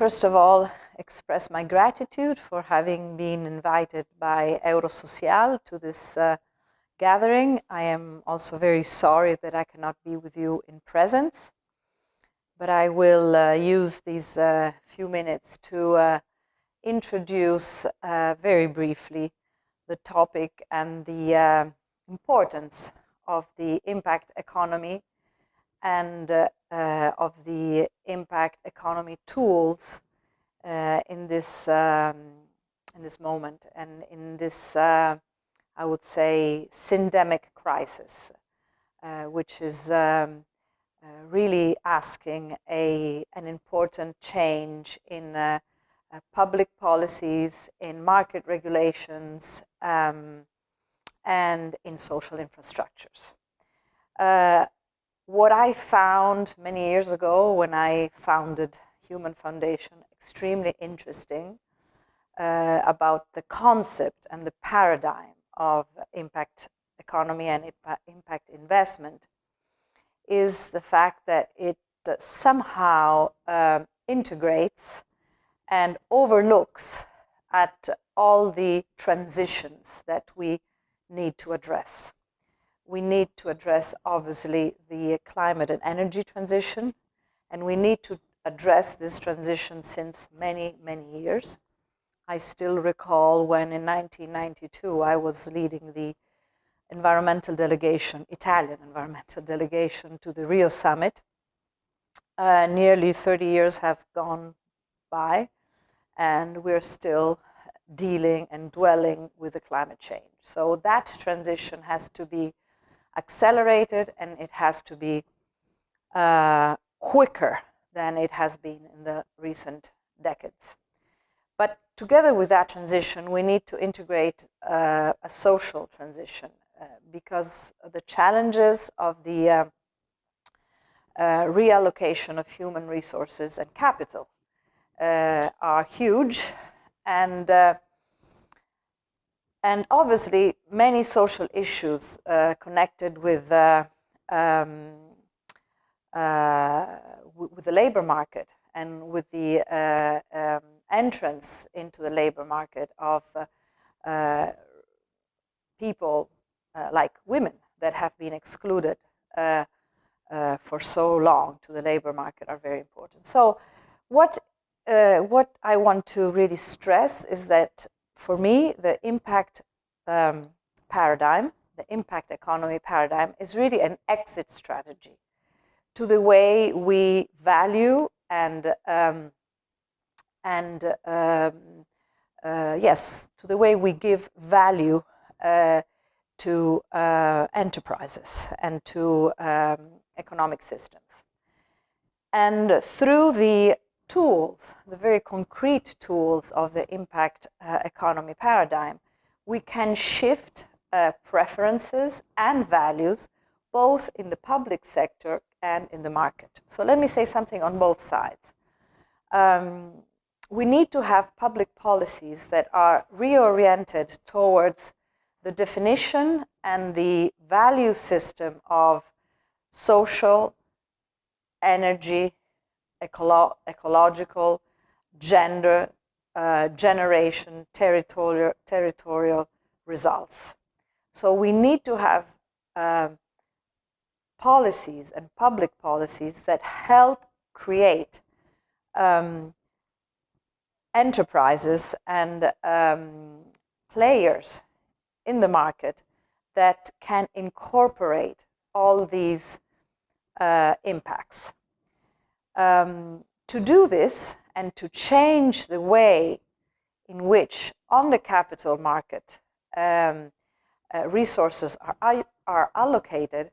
first of all, express my gratitude for having been invited by Eurosocial to this gathering. I am also very sorry that I cannot be with you in presence, but I will use these few minutes to introduce very briefly the topic and the importance of the impact economy and of the impact economy tools in this moment and in this, I would say, syndemic crisis, which is really asking an important change in public policies, in market regulations, and in social infrastructures. What I found many years ago when I founded Human Foundation extremely interesting about the concept and the paradigm of impact economy and impact investment is the fact that it somehow integrates and overlooks at all the transitions that we need to address. We need to address, obviously, the climate and energy transition, and we need to address this transition since many, many years. I still recall when in 1992 I was leading the environmental delegation, Italian environmental delegation to the Rio Summit. Nearly 30 years have gone by, and we're still dealing and dwelling with the climate change. So that transition has to be accelerated, and it has to be quicker than it has been in the recent decades. But together with that transition, we need to integrate a social transition because the challenges of the reallocation of human resources and capital are huge, and obviously many social issues connected with the labor market and with the entrance into the labor market of people like women that have been excluded for so long to the labor market are very important. So what I want to really stress is that for me, the impact paradigm, the impact economy paradigm, is really an exit strategy to the way we value and yes, to the way we give value to enterprises and to economic systems. And through the tools, the very concrete tools of the impact economy paradigm, we can shift preferences and values both in the public sector and in the market. So let me say something on both sides. We need to have public policies that are reoriented towards the definition and the value system of social, energy, ecological, gender, generation, territorial results. So we need to have policies and public policies that help create enterprises and players in the market that can incorporate all these impacts. To do this and to change the way in which on the capital market resources are allocated,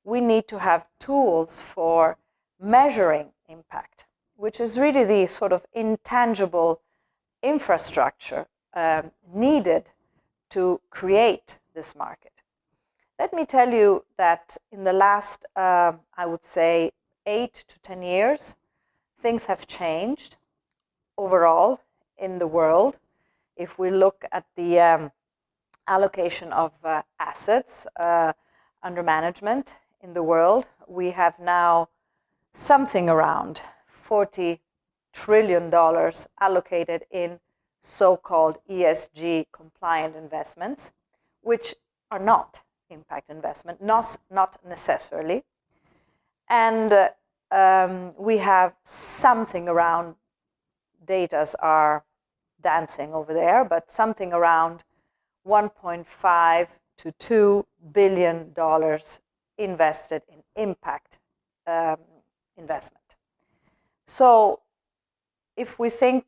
we need to have tools for measuring impact, which is really the sort of intangible infrastructure needed to create this market. Let me tell you that in the last, I would say, 8 to 10 years, things have changed overall in the world. If we look at the allocation of assets under management in the world, we have now something around 40 trillion allocated in so-called ESG compliant investments, which are not impact investment, not necessarily. And we have something around, datas are dancing over there, but something around 1.5 to $2 billion invested in impact investment. So if we think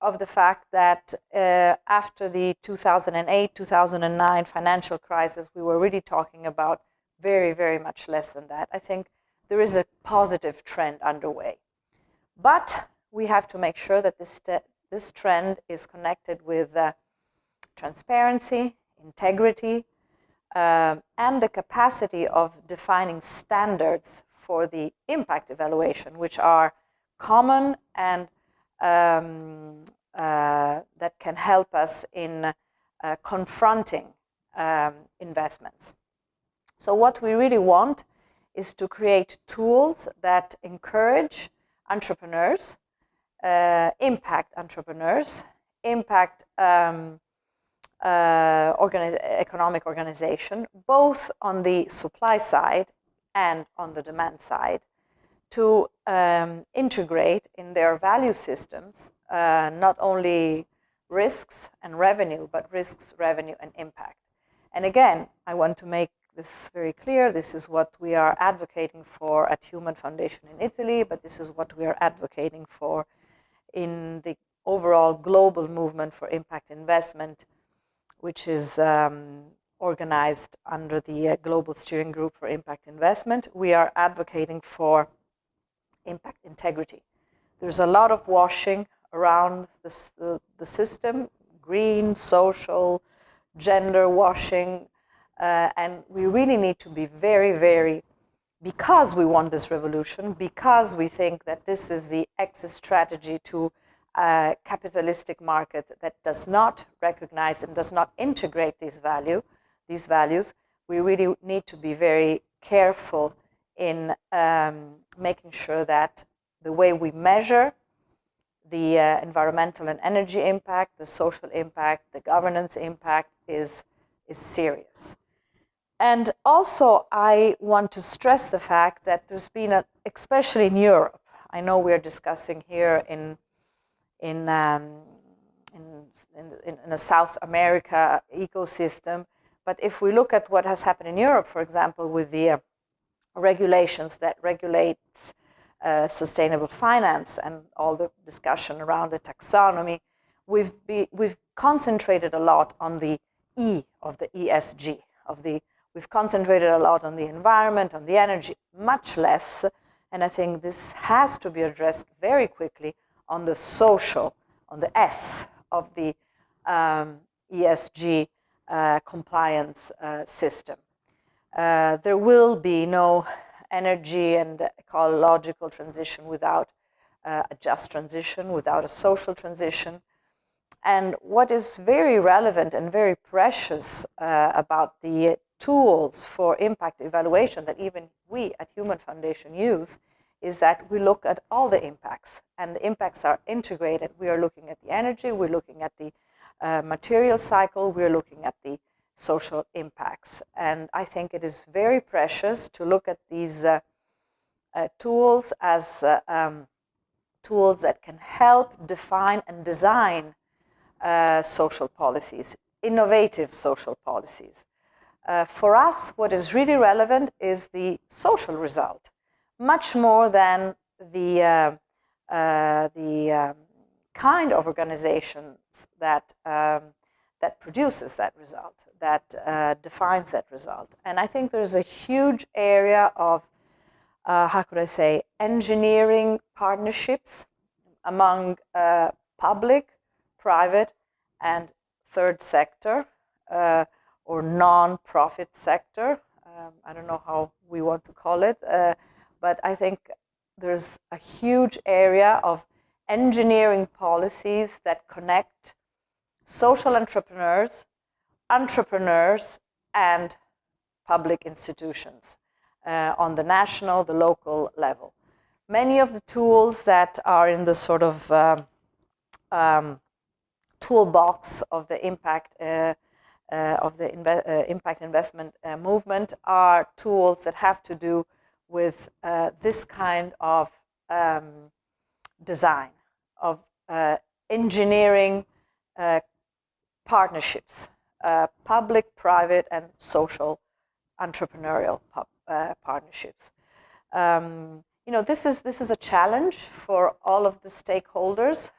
of the fact that after the 2008-2009 financial crisis, we were really talking about very, very much less than that. I think there is a positive trend underway. But we have to make sure that this trend is connected with transparency, integrity, and the capacity of defining standards for the impact evaluation, which are common and that can help us in confronting investments. So what we really want is to create tools that encourage entrepreneurs, impact entrepreneurs, impact economic organization, both on the supply side and on the demand side, to integrate in their value systems not only risks and revenue, but risks, revenue, and impact. And again, I want to make this very clear. This is what we are advocating for at Human Foundation in Italy, but this is what we are advocating for in the overall global movement for impact investment, which is organized under the Global Steering Group for Impact Investment. We are advocating for impact integrity. There's a lot of washing around the system, green, social, gender washing, and we really need to be very, very, because we want this revolution, because we think that this is the exit strategy to a capitalistic market that does not recognize and does not integrate these values, we really need to be very careful in making sure that the way we measure the environmental and energy impact, the social impact, the governance impact is serious. And also, I want to stress the fact that there's been, especially in Europe, I know we're discussing here in a South America ecosystem, but if we look at what has happened in Europe, for example, with the regulations that regulates sustainable finance and all the discussion around the taxonomy, we've concentrated a lot on the E of the ESG, we've concentrated a lot on the environment, on the energy, much less, and I think this has to be addressed very quickly on the social, on the S of the ESG compliance system. There will be no energy and ecological transition without a just transition, without a social transition. And what is very relevant and very precious about the tools for impact evaluation that even we at Human Foundation use is that we look at all the impacts, and the impacts are integrated. We are looking at the energy, we're looking at the material cycle, we're looking at the social impacts. And I think it is very precious to look at these tools as tools that can help define and design social policies, innovative social policies. For us, what is really relevant is the social result, much more than the kind of organizations that that produces that result, that defines that result. And I think there's a huge area of, how could I say, engineering partnerships among public, private, and third sector, or non-profit sector. I don't know how we want to call it, but I think there's a huge area of engineering policies that connect social entrepreneurs, and public institutions on the national, the local level. many of the tools that are in the sort of toolbox of the impact impact investment movement are tools that have to do with this kind of design, of engineering partnerships, public, private, and social entrepreneurial partnerships. This is a challenge for all of the stakeholders.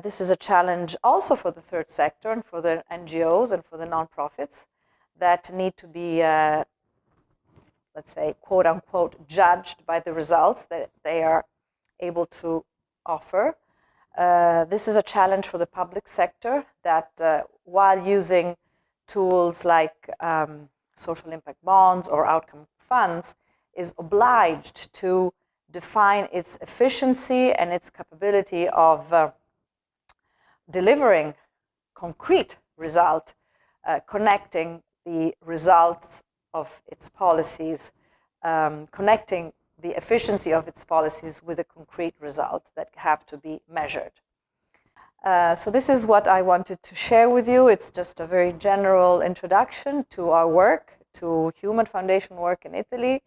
This is a challenge also for the third sector and for the NGOs and for the nonprofits that need to be, let's say, quote unquote, judged by the results that they are able to offer. This is a challenge for the public sector that while using tools like social impact bonds or outcome funds is obliged to define its efficiency and its capability of delivering concrete result, connecting the results of its policies, connecting the efficiency of its policies with a concrete result that have to be measured. So this is what I wanted to share with you. It's just a very general introduction to our work, to Human Foundation work in Italy,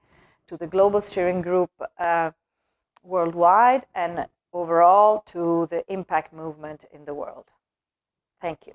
to the Global Steering Group worldwide, and overall to the impact movement in the world. Thank you.